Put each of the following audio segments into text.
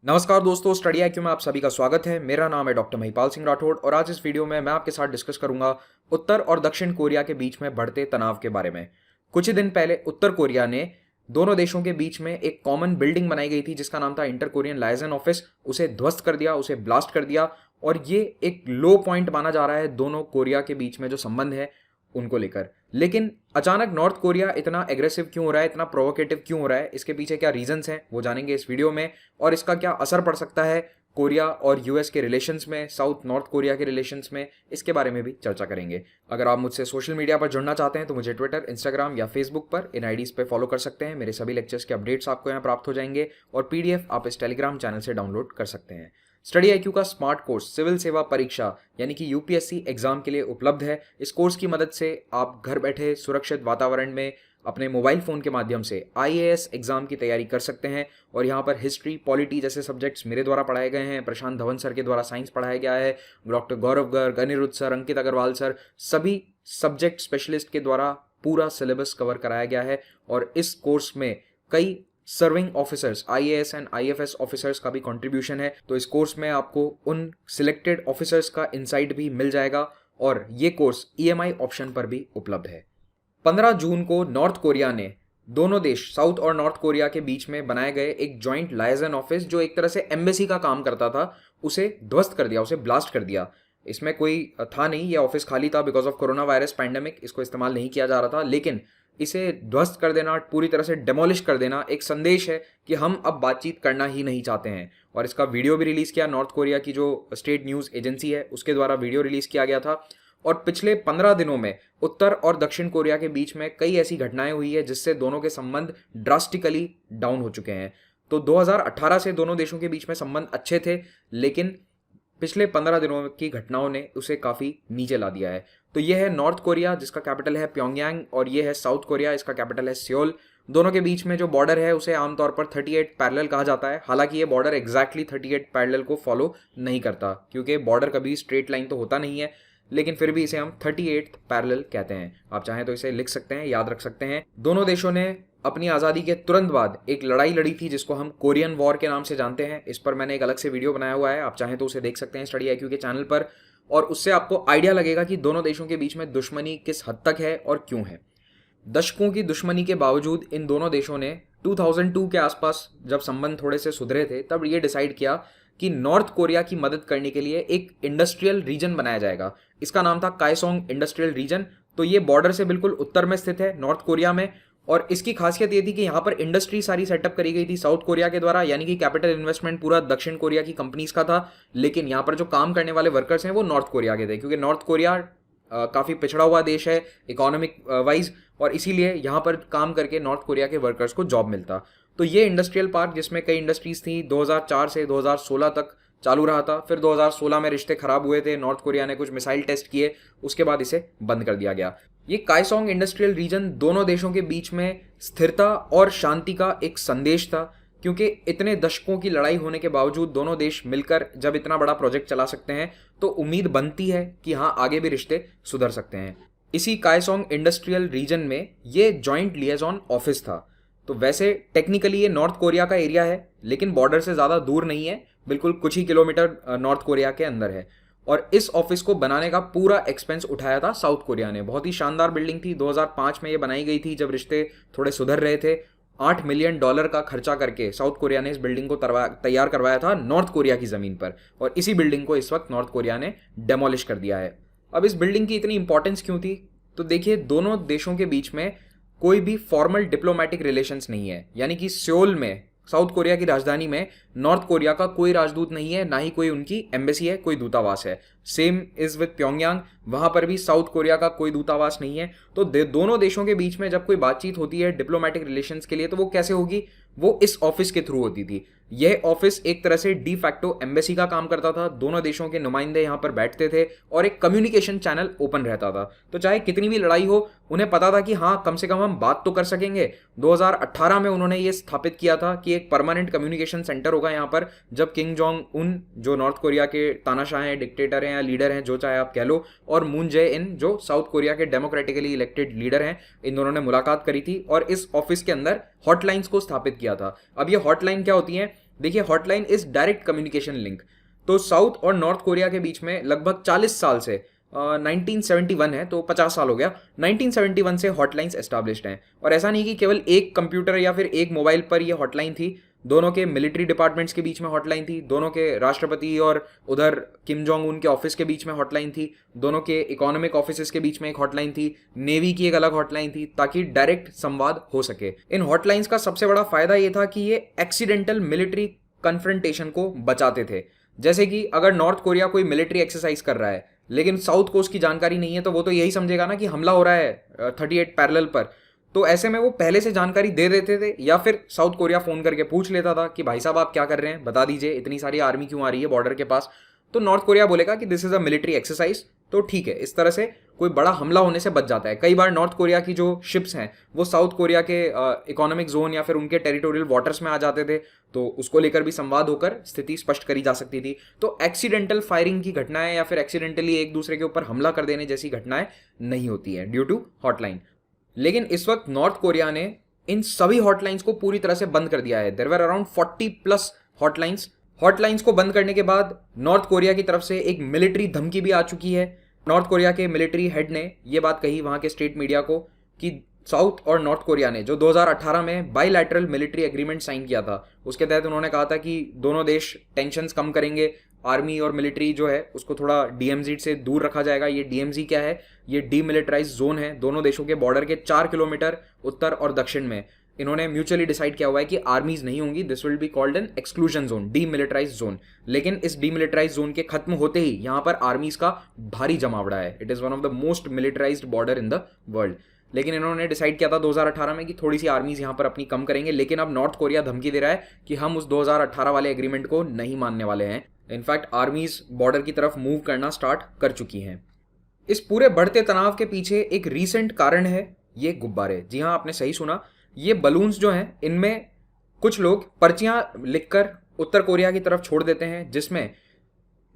नमस्कार दोस्तों, study IQ में आप सभी का स्वागत है। मेरा नाम है डॉक्टर महिपाल सिंह राठौड़ और आज इस वीडियो में मैं आपके साथ डिस्कस करूंगा उत्तर और दक्षिण कोरिया के बीच में बढ़ते तनाव के बारे में। कुछ ही दिन पहले उत्तर कोरिया ने दोनों देशों के बीच में एक कॉमन बिल्डिंग बनाई गई थी जिसका नाम था इंटर कोरियन लायजन ऑफिस। उसे ध्वस्त कर दिया, उसे ब्लास्ट कर दिया और ये एक लो पॉइंट माना जा रहा है दोनों कोरिया के बीच में जो संबंध है उनको लेकर। लेकिन अचानक नॉर्थ कोरिया इतना एग्रेसिव क्यों हो रहा है, इतना प्रोवोकेटिव क्यों हो रहा है, इसके पीछे क्या रीजंस हैं वो जानेंगे इस वीडियो में। और इसका क्या असर पड़ सकता है कोरिया और यूएस के रिलेशंस में, साउथ नॉर्थ कोरिया के रिलेशंस में, इसके बारे में भी चर्चा करेंगे। अगर आप मुझसे सोशल मीडिया पर जुड़ना चाहते हैं तो मुझे ट्विटर, इंस्टाग्राम या फेसबुक पर इन आईडीज पे फॉलो कर सकते हैं। मेरे सभी लेक्चर्स के अपडेट्स आपको यहाँ प्राप्त हो जाएंगे और पीडीएफ आप इस टेलीग्राम चैनल से डाउनलोड कर सकते हैं। स्टडी आईक्यू का स्मार्ट कोर्स सिविल सेवा परीक्षा यानी कि यूपीएससी एग्जाम के लिए उपलब्ध है। इस कोर्स की मदद से आप घर बैठे सुरक्षित वातावरण में अपने मोबाइल फ़ोन के माध्यम से आईएएस एग्जाम की तैयारी कर सकते हैं। और यहाँ पर हिस्ट्री, पॉलिटी जैसे सब्जेक्ट्स मेरे द्वारा पढ़ाए गए हैं, प्रशांत धवन सर के द्वारा साइंस पढ़ाया गया है, डॉक्टर गौरव गर्ग, अनिरुद्ध सर, अंकित अग्रवाल सर, सभी सब्जेक्ट स्पेशलिस्ट के द्वारा पूरा सिलेबस कवर कराया गया है। और इस कोर्स में कई serving officers, IAS and IFS officers का भी कंट्रीब्यूशन है। तो इस कोर्स में आपको उन सिलेक्टेड ऑफिसर्स का इनसाइट भी मिल जाएगा और ये कोर्स ईएमआई ऑप्शन पर भी उपलब्ध है। 15 जून को नॉर्थ कोरिया ने दोनों देश साउथ और नॉर्थ कोरिया के बीच में बनाए गए एक जॉइंट लायजन ऑफिस जो एक तरह से एम्बेसी का काम करता था, उसे ध्वस्त कर दिया, उसे ब्लास्ट कर दिया। इसमें कोई था नहीं, ये ऑफिस खाली था। Because of corona virus pandemic इसको इस्तेमाल नहीं किया जा रहा था। लेकिन इसे ध्वस्त कर देना, पूरी तरह से डेमोलिश कर देना एक संदेश है कि हम अब बातचीत करना ही नहीं चाहते हैं। और इसका वीडियो भी रिलीज किया, नॉर्थ कोरिया की जो स्टेट न्यूज़ एजेंसी है उसके द्वारा वीडियो रिलीज किया गया था। और पिछले 15 दिनों में उत्तर और दक्षिण कोरिया के बीच में कई ऐसी घटनाएं हुई है जिससे दोनों के संबंध ड्रास्टिकली डाउन हो चुके हैं। तो 2018 से दोनों देशों के बीच में संबंध अच्छे थे, लेकिन पिछले 15 दिनों की घटनाओं ने उसे काफ़ी नीचे ला दिया है। तो ये है नॉर्थ कोरिया जिसका कैपिटल है प्योंगयांग और ये है साउथ कोरिया, इसका कैपिटल है सियोल। दोनों के बीच में जो बॉर्डर है उसे आमतौर पर 38 पैरेलल कहा जाता है। हालांकि ये बॉर्डर एग्जैक्टली 38 पैरेलल को फॉलो नहीं करता क्योंकि बॉर्डर कभी स्ट्रेट लाइन तो होता नहीं है, लेकिन फिर भी इसे हम 38 पैरेलल कहते हैं। आप चाहें तो इसे लिख सकते हैं, याद रख सकते हैं। दोनों देशों ने अपनी आज़ादी के तुरंत बाद एक लड़ाई लड़ी थी जिसको हम कोरियन वॉर के नाम से जानते हैं। इस पर मैंने एक अलग से वीडियो बनाया हुआ है, आप चाहें तो उसे देख सकते हैं स्टडी आईक्यू के चैनल पर। और उससे आपको आइडिया लगेगा कि दोनों देशों के बीच में दुश्मनी किस हद तक है और क्यों है। दशकों की दुश्मनी के बावजूद इन दोनों देशों ने 2002 के आसपास जब संबंध थोड़े से सुधरे थे तब ये डिसाइड किया कि नॉर्थ कोरिया की मदद करने के लिए एक इंडस्ट्रियल रीजन बनाया जाएगा। इसका नाम था कायसोंग इंडस्ट्रियल रीजन। तो ये बॉर्डर से बिल्कुल उत्तर में स्थित है नॉर्थ कोरिया में। और इसकी खासियत ये थी कि यहाँ पर इंडस्ट्री सारी सेटअप करी गई थी साउथ कोरिया के द्वारा, यानी कि कैपिटल इन्वेस्टमेंट पूरा दक्षिण कोरिया की कंपनीज का था। लेकिन यहाँ पर जो काम करने वाले वर्कर्स हैं वो नॉर्थ कोरिया के थे, क्योंकि नॉर्थ कोरिया काफ़ी पिछड़ा हुआ देश है इकोनॉमिक वाइज, और इसीलिए यहाँ पर काम करके नॉर्थ कोरिया के वर्कर्स को जॉब मिलता। तो ये इंडस्ट्रियल पार्क जिसमें कई इंडस्ट्रीज थी 2004 से 2016 तक चालू रहा था। फिर 2016 में रिश्ते खराब हुए थे, नॉर्थ कोरिया ने कुछ मिसाइल टेस्ट किए, उसके बाद इसे बंद कर दिया गया। ये कायसोंग इंडस्ट्रियल रीजन दोनों देशों के बीच में स्थिरता और शांति का एक संदेश था, क्योंकि इतने दशकों की लड़ाई होने के बावजूद दोनों देश मिलकर जब इतना बड़ा प्रोजेक्ट चला सकते हैं तो उम्मीद बनती है कि हाँ, आगे भी रिश्ते सुधर सकते हैं। इसी कायसोंग इंडस्ट्रियल रीजन में ये जॉइंट लिएजॉन ऑफिस था। तो वैसे टेक्निकली ये नॉर्थ कोरिया का एरिया है, लेकिन बॉर्डर से ज़्यादा दूर नहीं है, बिल्कुल कुछ ही किलोमीटर नॉर्थ कोरिया के अंदर है। और इस ऑफिस को बनाने का पूरा एक्सपेंस उठाया था साउथ कोरिया ने। बहुत ही शानदार बिल्डिंग थी, 2005 में ये बनाई गई थी जब रिश्ते थोड़े सुधर रहे थे। $8 मिलियन का खर्चा करके साउथ कोरिया ने इस बिल्डिंग को तैयार करवाया था नॉर्थ कोरिया की ज़मीन पर, और इसी बिल्डिंग को इस वक्त नॉर्थ कोरिया ने डेमोलिश कर दिया है। अब इस बिल्डिंग की इतनी इंपॉर्टेंस क्यों थी? तो देखिए, दोनों देशों के बीच में कोई भी फॉर्मल डिप्लोमेटिक रिलेशंस नहीं है, यानी कि सियोल में, साउथ कोरिया की राजधानी में, नॉर्थ कोरिया का कोई राजदूत नहीं है, ना ही कोई उनकी एम्बेसी है, कोई दूतावास है। सेम इज विद प्योंगयांग, वहां पर भी साउथ कोरिया का कोई दूतावास नहीं है। तो दोनों देशों के बीच में जब कोई बातचीत होती है डिप्लोमेटिक रिलेशंस के लिए, तो वो कैसे होगी? वो इस ऑफिस के थ्रू होती थी। यह ऑफिस एक तरह से डी फैक्टो एम्बेसी का काम करता था। दोनों देशों के नुमाइंदे यहाँ पर बैठते थे और एक कम्युनिकेशन चैनल ओपन रहता था। तो चाहे कितनी भी लड़ाई हो, उन्हें पता था कि हाँ, कम से कम हम बात तो कर सकेंगे। 2018 में उन्होंने ये स्थापित किया था कि एक परमानेंट कम्युनिकेशन सेंटर होगा यहाँ पर, जब किंग जोंग उन, जो नॉर्थ कोरिया के तानाशाह हैं, डिक्टेटर हैं या लीडर हैं, जो चाहे आप कह लो, और मून जे इन, जो साउथ कोरिया के डेमोक्रेटिकली इलेक्टेड लीडर हैं, इन दोनों ने मुलाकात करी थी और इस ऑफिस के अंदर हॉटलाइंस को स्थापित किया था। अब ये हॉटलाइन क्या होती हैं? देखिए, hotline is direct communication link. तो साउथ और नॉर्थ कोरिया के बीच में लगभग 40 साल से 1971 है तो 50 साल हो गया, 1971 से हॉटलाइंस एस्टैब्लिश्ड हैं। और ऐसा नहीं कि केवल एक कंप्यूटर या फिर एक मोबाइल पर ये हॉटलाइन थी, दोनों के मिलिट्री डिपार्टमेंट्स के बीच में हॉटलाइन थी, दोनों के राष्ट्रपति और उधर किम जोंग उन के ऑफिस के बीच में हॉटलाइन थी, दोनों के इकोनॉमिक ऑफिस के बीच में एक हॉटलाइन थी, नेवी की एक अलग हॉटलाइन थी, ताकि डायरेक्ट संवाद हो सके। इन हॉटलाइंस का सबसे बड़ा फायदा ये था कि ये एक्सीडेंटल मिलिट्री कन्फ्रंटेशन को बचाते थे। जैसे कि अगर नॉर्थ कोरिया कोई मिलिट्री एक्सरसाइज कर रहा है लेकिन साउथ को उसकी जानकारी नहीं है, तो वो तो यही समझेगा ना कि हमला हो रहा है 38 पैरेलल पर। तो ऐसे में वो पहले से जानकारी दे देते थे, या फिर साउथ कोरिया फोन करके पूछ लेता था कि भाई साहब आप क्या कर रहे हैं, बता दीजिए, इतनी सारी आर्मी क्यों आ रही है बॉर्डर के पास। तो नॉर्थ कोरिया बोलेगा कि this is a military exercise, तो ठीक है। इस तरह से कोई बड़ा हमला होने से बच जाता है। कई बार नॉर्थ कोरिया की जो शिप्स हैं वो साउथ कोरिया के इकोनॉमिक जोन या फिर उनके टेरिटोरियल वाटर्स में आ जाते थे, तो उसको लेकर भी संवाद होकर स्थिति स्पष्ट करी जा सकती थी। तो एक्सीडेंटल फायरिंग की घटनाएं या फिर एक्सीडेंटली एक दूसरे के ऊपर हमला कर देने जैसी घटनाएं नहीं होती है ड्यू टू हॉटलाइन। लेकिन इस वक्त नॉर्थ कोरिया ने इन सभी हॉटलाइंस को पूरी तरह से बंद कर दिया है। देयर वर अराउंड 40 प्लस हॉटलाइंस को बंद करने के बाद नॉर्थ कोरिया की तरफ से एक मिलिट्री धमकी भी आ चुकी है। नॉर्थ कोरिया के मिलिट्री हेड ने यह बात कही वहां के स्टेट मीडिया को कि साउथ और नॉर्थ कोरिया ने जो 2018 में बाइलैटरल मिलिट्री एग्रीमेंट साइन किया था, उसके तहत उन्होंने कहा था कि दोनों देश टेंशन्स कम करेंगे, आर्मी और मिलिट्री जो है उसको थोड़ा डीएमजी से दूर रखा जाएगा। ये डीएमजी क्या है? ये डीमिलिटराइज जोन है, दोनों देशों के बॉर्डर के 4 किलोमीटर उत्तर और दक्षिण में। इन्होंने म्यूचुअली डिसाइड किया हुआ है कि आर्मीज नहीं होंगी, this will be called an exclusion zone, demilitarise zone. लेकिन इस डीमिलिटराइज जोन के खत्म होते ही यहाँ पर आर्मीज का भारी जमावड़ा है। It is one of the most militarized border in the world. लेकिन इन्होंने डिसाइड किया था 2018 में कि थोड़ी सी आर्मीज यहाँ पर अपनी कम करेंगे, लेकिन अब नॉर्थ कोरिया धमकी दे रहा है कि हम उस 2018 वाले एग्रीमेंट को नहीं मानने वाले हैं। इनफैक्ट आर्मीज बॉर्डर की तरफ मूव करना स्टार्ट कर चुकी हैं। इस पूरे बढ़ते तनाव के पीछे एक रीसेंट कारण है ये गुब्बारे। जी हाँ, आपने सही सुना, ये बलून्स जो हैं इनमें कुछ लोग पर्चियां लिखकर उत्तर कोरिया की तरफ छोड़ देते हैं, जिसमें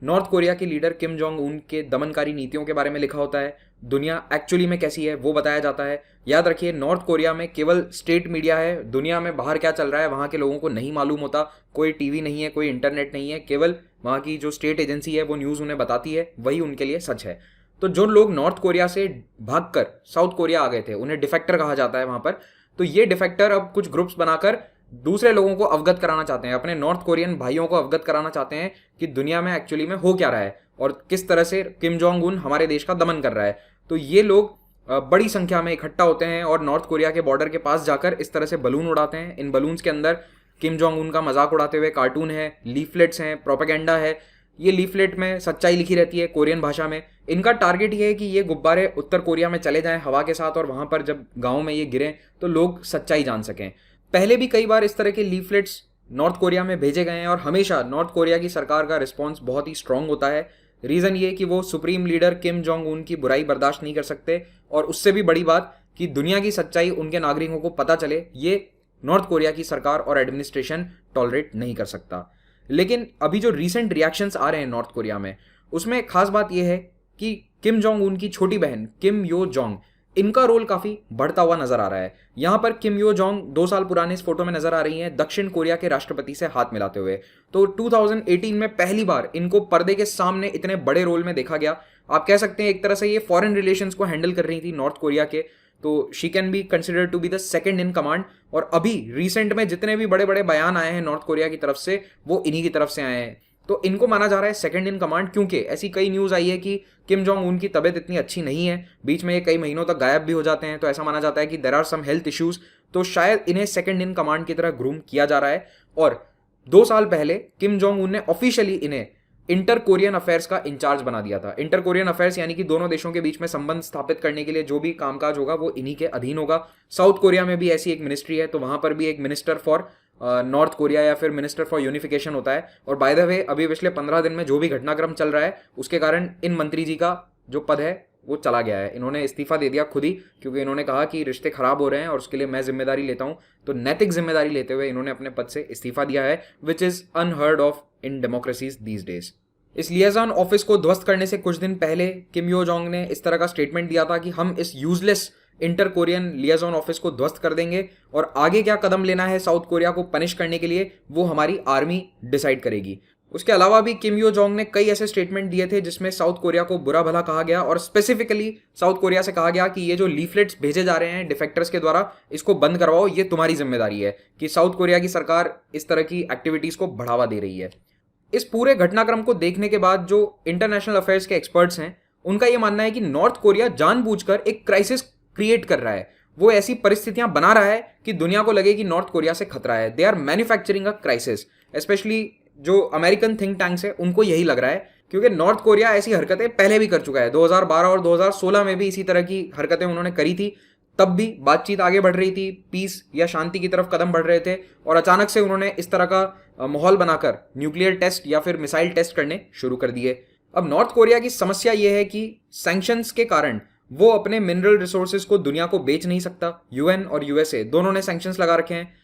नॉर्थ कोरिया के लीडर किम जोंग उन के दमनकारी नीतियों के बारे में लिखा होता है। दुनिया एक्चुअली में कैसी है वो बताया जाता है। याद रखिए, नॉर्थ कोरिया में केवल स्टेट मीडिया है, दुनिया में बाहर क्या चल रहा है वहाँ के लोगों को नहीं मालूम होता। कोई टीवी नहीं है, कोई इंटरनेट नहीं है, केवल वहाँ की जो स्टेट एजेंसी है वो न्यूज़ उन्हें बताती है, वही उनके लिए सच है। तो जो लोग नॉर्थ कोरिया से भागकर साउथ कोरिया आ गए थे उन्हें डिफेक्टर कहा जाता है वहाँ पर। तो ये डिफेक्टर अब कुछ ग्रुप्स बनाकर दूसरे लोगों को अवगत कराना चाहते हैं, अपने नॉर्थ कोरियन भाइयों को अवगत कराना चाहते हैं कि दुनिया में एक्चुअली में हो क्या रहा है और किस तरह से किम जोंग उन हमारे देश का दमन कर रहा है। तो ये लोग बड़ी संख्या में इकट्ठा होते हैं और नॉर्थ कोरिया के बॉर्डर के पास जाकर इस तरह से बलून उड़ाते हैं। इन बलून्स के अंदर किम जोंग उन का मजाक उड़ाते हुए कार्टून है, लीफलेट्स हैं, प्रोपेगेंडा है। ये लीफलेट में सच्चाई लिखी रहती है कोरियन भाषा में। इनका टारगेट ये है कि ये गुब्बारे उत्तर कोरिया में चले जाएं हवा के साथ और वहां पर जब गाँव में ये गिरें तो लोग सच्चाई जान सकें। पहले भी कई बार इस तरह के लीफलेट्स नॉर्थ कोरिया में भेजे गए हैं और हमेशा नॉर्थ कोरिया की सरकार का रिस्पॉन्स बहुत ही स्ट्रांग होता है। रीज़न ये कि वो supreme leader Kim Jong Un की बुराई बर्दाश्त नहीं कर सकते, और उससे भी बड़ी बात कि दुनिया की सच्चाई उनके नागरिकों को पता चले, ये नॉर्थ कोरिया की सरकार और एडमिनिस्ट्रेशन टॉलरेट नहीं कर सकता। लेकिन अभी जो रीसेंट रिएक्शंस आ रहे हैं नॉर्थ कोरिया में, उसमें खास बात यह है कि किम जोंग उन की छोटी बहन किम यो जोंग, इनका रोल काफी बढ़ता हुआ नजर आ रहा है। यहां पर किम यो जोंग 2 साल पुराने इस फोटो में नजर आ रही हैं दक्षिण कोरिया के राष्ट्रपति से हाथ मिलाते हुए। तो 2018 में पहली बार इनको पर्दे के सामने इतने बड़े रोल में देखा गया। आप कह सकते हैं एक तरह से ये फॉरेन रिलेशंस को हैंडल कर रही थी नॉर्थ कोरिया के। तो she can be considered to be the second in command. और अभी रिसेंट में जितने भी बड़े बड़े बयान आए हैं नॉर्थ कोरिया की तरफ से, वो इन्हीं की तरफ से आए हैं। तो इनको माना जा रहा है सेकंड इन कमांड, क्योंकि ऐसी कई न्यूज़ आई है कि किम जोंग उन की तबीयत इतनी अच्छी नहीं है, बीच में ये कई महीनों तक गायब भी हो जाते हैं। तो ऐसा माना जाता है कि there are some health issues. तो शायद इन्हें सेकंड इन कमांड की तरह ग्रूम किया जा रहा है। और 2 साल पहले किम जोंग उन ने ऑफिशियली इन्हें इंटर कोरियन अफेयर्स का इंचार्ज बना दिया था। इंटर कोरियन अफेयर्स यानी कि दोनों देशों के बीच में संबंध स्थापित करने के लिए जो भी कामकाज होगा वो इन्हीं के अधीन होगा। साउथ कोरिया में भी ऐसी एक मिनिस्ट्री है, तो वहां पर भी एक मिनिस्टर फॉर नॉर्थ कोरिया या फिर मिनिस्टर फॉर यूनिफिकेशन होता है। और बाय द वे, अभी पिछले 15 दिन में जो भी घटनाक्रम चल रहा है उसके कारण इन मंत्री जी का जो पद है वो चला गया है। इन्होंने इस्तीफा दे दिया खुद ही, क्योंकि इन्होंने कहा कि रिश्ते खराब हो रहे हैं और उसके लिए मैं जिम्मेदारी लेता हूं। तो नैतिक जिम्मेदारी लेते हुए इन्होंने अपने पद से इस्तीफा दिया है, which is unheard of in democracies these days. इस लियाजन ऑफिस को ध्वस्त करने से कुछ दिन पहले किम यो जोंग ने इस तरह का स्टेटमेंट दिया था कि हम इस यूजलेस इंटर कोरियन लियाजॉन ऑफिस को ध्वस्त कर देंगे और आगे क्या कदम लेना है साउथ कोरिया को पनिश करने के लिए वो हमारी आर्मी डिसाइड करेगी। उसके अलावा भी किम यो जोंग ने कई ऐसे स्टेटमेंट दिए थे जिसमें साउथ कोरिया को बुरा भला कहा गया और स्पेसिफिकली साउथ कोरिया से कहा गया कि ये जो लीफलेट्स भेजे जा रहे हैं डिफेक्टर्स के द्वारा, इसको बंद करवाओ, ये तुम्हारी जिम्मेदारी है कि साउथ कोरिया की सरकार इस तरह की एक्टिविटीज को बढ़ावा दे रही है। इस पूरे घटनाक्रम को देखने के बाद जो इंटरनेशनल अफेयर्स के एक्सपर्ट्स हैं उनका यह मानना है कि नॉर्थ कोरिया जानबूझकर एक क्राइसिस क्रिएट कर रहा है। वो ऐसी परिस्थितियां बना रहा है कि दुनिया को लगे कि नॉर्थ कोरिया से खतरा है। They are manufacturing a crisis. Specially जो अमेरिकन थिंक टैंक्स है उनको यही लग रहा है, क्योंकि नॉर्थ कोरिया ऐसी हरकतें पहले भी कर चुका है। 2012 और 2016 में भी इसी तरह की हरकतें उन्होंने करी थी। तब भी बातचीत आगे बढ़ रही थी, पीस या शांति की तरफ कदम बढ़ रहे थे, और अचानक से उन्होंने इस तरह का माहौल बनाकर न्यूक्लियर टेस्ट या फिर मिसाइल टेस्ट करने शुरू कर दिए। अब नॉर्थ कोरिया की समस्या यह है कि सैंक्शंस के कारण वो अपने मिनरल रिसोर्सेज को दुनिया को बेच नहीं सकता। यूएन और यूएसए दोनों ने सैंक्शंस लगा रखे हैं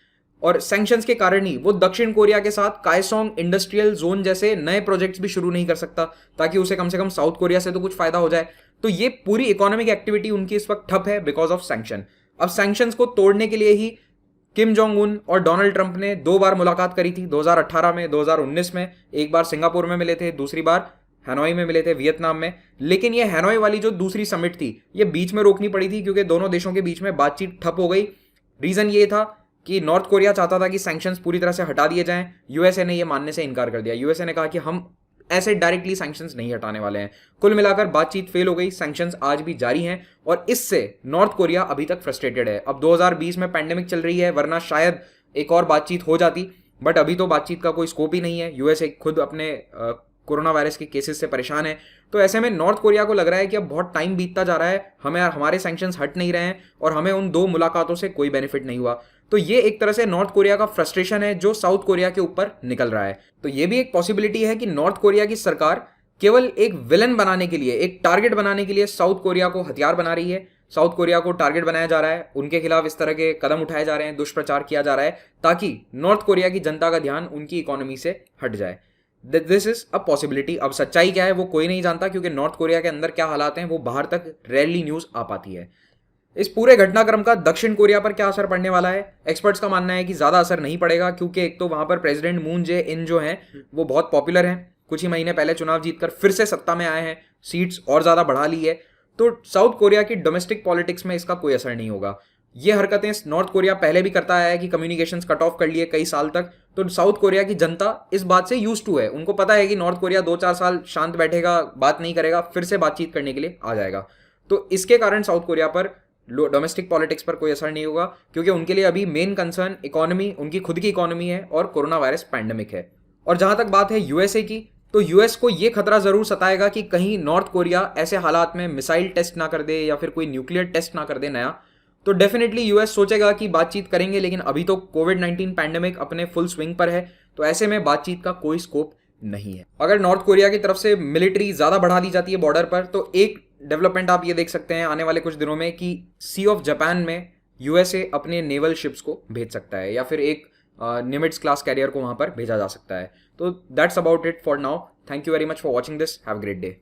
और सैंक्शंस के कारण ही वो दक्षिण कोरिया के साथ कायसोंग इंडस्ट्रियल जोन जैसे नए प्रोजेक्ट्स भी शुरू नहीं कर सकता ताकि उसे कम से कम साउथ कोरिया से तो कुछ फायदा हो जाए। तो ये पूरी इकोनॉमिक एक्टिविटी उनकी इस वक्त ठप है बिकॉज ऑफ सैंक्शन। अब सैंक्शंस को तोड़ने के लिए ही किम जोंग उन और डोनाल्ड ट्रंप ने 2 बार मुलाकात करी थी, 2018 में, 2019 में। एक बार सिंगापुर में मिले थे, दूसरी बार हैनोई में मिले थे, वियतनाम में। लेकिन ये हैनोई वाली जो दूसरी समिट थी ये बीच में रोकनी पड़ी थी क्योंकि दोनों देशों के बीच में बातचीत ठप हो गई। रीजन ये था कि नॉर्थ कोरिया चाहता था कि सैंक्शंस पूरी तरह से हटा दिए जाएं। यूएसए ने यह मानने से इनकार कर दिया। यूएसए ने कहा कि हम ऐसे डायरेक्टली सैंक्शंस नहीं हटाने वाले हैं। कुल मिलाकर बातचीत फेल हो गई। सैंक्शंस आज भी जारी हैं और इससे नॉर्थ कोरिया अभी तक फ्रस्ट्रेटेड है। अब 2020 में पैंडेमिक चल रही है, वरना शायद एक और बातचीत हो जाती, बट अभी तो बातचीत का कोई स्कोप ही नहीं है। यूएसए खुद अपने कोरोना वायरस के केसेस से परेशान है। तो ऐसे में नॉर्थ कोरिया को लग रहा है कि अब बहुत टाइम बीतता जा रहा है, हमारे सैंक्शंस हट नहीं रहे हैं और हमें उन 2 मुलाकातों से कोई बेनिफिट नहीं हुआ। तो ये एक तरह से नॉर्थ कोरिया का फ्रस्ट्रेशन है जो साउथ कोरिया के ऊपर निकल रहा है। तो ये भी एक पॉसिबिलिटी है कि नॉर्थ कोरिया की सरकार केवल एक विलन बनाने के लिए, एक टारगेट बनाने के लिए साउथ कोरिया को हथियार बना रही है। साउथ कोरिया को टारगेट बनाया जा रहा है, उनके खिलाफ इस तरह के कदम उठाए जा रहे हैं, दुष्प्रचार किया जा रहा है ताकि नॉर्थ कोरिया की जनता का ध्यान उनकी इकोनॉमी से हट जाए। This is a possibility. अब सच्चाई क्या है वो कोई नहीं जानता क्योंकि नॉर्थ कोरिया के अंदर क्या हालात हैं वो बाहर तक रेयरली न्यूज आ पाती है। इस पूरे घटनाक्रम का दक्षिण कोरिया पर क्या असर पड़ने वाला है? एक्सपर्ट्स का मानना है कि ज्यादा असर नहीं पड़ेगा क्योंकि एक तो वहां पर प्रेसिडेंट मून जे इन जो हैं वो बहुत पॉपुलर हैं, कुछ ही महीने पहले चुनाव जीतकर फिर से सत्ता में आए हैं, सीट्स और ज्यादा बढ़ा ली है। तो साउथ कोरिया की डोमेस्टिक पॉलिटिक्स में इसका कोई असर नहीं होगा। ये हरकतें नॉर्थ कोरिया पहले भी करता आया है कि कम्युनिकेशंस कट ऑफ कर लिए कई साल तक। तो साउथ कोरिया की जनता इस बात से यूज्ड टू है। उनको पता है कि नॉर्थ कोरिया 2-4 साल शांत बैठेगा, बात नहीं करेगा, फिर से बातचीत करने के लिए आ जाएगा। तो इसके कारण साउथ कोरिया पर डोमेस्टिक पॉलिटिक्स पर कोई असर नहीं होगा क्योंकि उनके लिए अभी मेन कंसर्न इकोनॉमी, उनकी खुद की इकोनॉमी है और कोरोना वायरस पैंडेमिक है। और जहां तक बात है यूएसए की, तो यूएस को यह खतरा जरूर सताएगा कि कहीं नॉर्थ कोरिया ऐसे हालात में मिसाइल टेस्ट ना कर दे या फिर कोई न्यूक्लियर टेस्ट ना कर दे नया। तो डेफिनेटली यूएस सोचेगा कि बातचीत करेंगे, लेकिन अभी तो कोविड-19 पैंडेमिक अपने फुल स्विंग पर है, तो ऐसे में बातचीत का कोई स्कोप नहीं है। अगर नॉर्थ कोरिया की तरफ से मिलिट्री ज्यादा बढ़ा दी जाती है बॉर्डर पर, तो एक डेवलपमेंट आप ये देख सकते हैं आने वाले कुछ दिनों में कि सी ऑफ जापान में यूएसए अपने नेवल शिप्स को भेज सकता है या फिर एक निमिट्स क्लास कैरियर को वहां पर भेजा जा सकता है। तो that's about it for now. Thank you very much for watching this. Have a great day.